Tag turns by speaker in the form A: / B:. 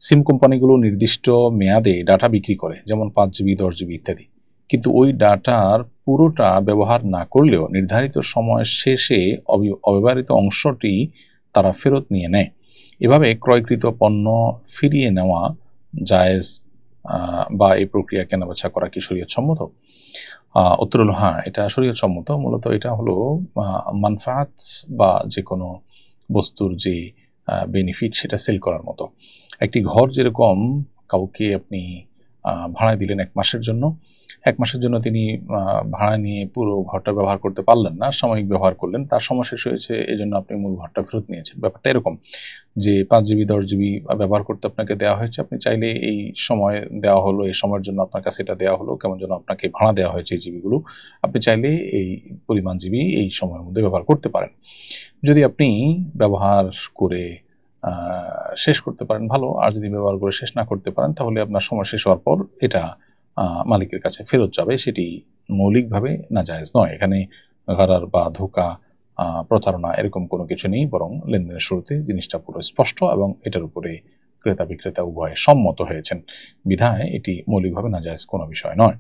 A: সিম কোম্পানিগুলো নির্দিষ্ট মেয়াদে ডাটা বিক্রি করে, যেমন 5 GB 10 GB ইত্যাদি, কিন্তু ওই ডাটার পুরোটা ব্যবহার না করলেও নির্ধারিত সময় শেষে অব্যবহৃত অংশটি তারা ফেরত নিয়ে নেয়। এভাবে ক্রয়কৃত পণ্য ফিরিয়ে নেওয়া জায়েজ বা এই প্রক্রিয়া কেনাবেচা করা কি শরীয়তসম্মত? উত্তর হলো হ্যাঁ, এটা শরীয়তসম্মত। মূলত এটা হলো মানফাআত বা যে কোনো বস্তুর যে বেনিফিট সেটা সেল করার মতো। একটি ঘর যেরকম কাউকে আপনি ভাড়ায় দিলেন 1 মাসের জন্য, 1 মাসের জন্য তিনি ভাড়া নিয়ে পুরো ঘরটা ব্যবহার করতে পারলেন না, সাময়িক ব্যবহার করলেন, তার সময় শেষ হয়েছে, এজন্য আপনি মূল ঘরটা ফেরত নিয়েছেন। ব্যাপারটা এরকম যে 5 GB 10 GB ব্যবহার করতে আপনাকে দেওয়া হয়েছে, আপনি চাইলে এই সময় দেওয়া হলো, এই সময়ের জন্য আপনার কাছে এটা দেওয়া হলো, কেমন যেন আপনাকে ভাড়া দেওয়া হয়েছে এই জিবিগুলো, আপনি চাইলে এই পরিমাণ জিবি এই সময়ের মধ্যে ব্যবহার করতে পারেন। যদি আপনি ব্যবহার করে শেষ করতে পারেন ভালো, আর যদি ব্যবহার করে শেষ না করতে পারেন তাহলে আপনার সময় শেষ হওয়ার পর এটা মালিকের কাছে ফেরত যাবে, সেটি মৌলিকভাবে নাজায়েজ নয়। এখানে গারার বা ধোঁকা, প্রতারণা এরকম কোনো কিছু নেই, বরং লেনদেনের শুরুতে জিনিসটা পুরো স্পষ্ট এবং এটার উপরে ক্রেতা বিক্রেতা উভয়ে সম্মত হয়েছেন, বিধায় এটি মৌলিকভাবে নাজায়েজ কোনো বিষয় নয়।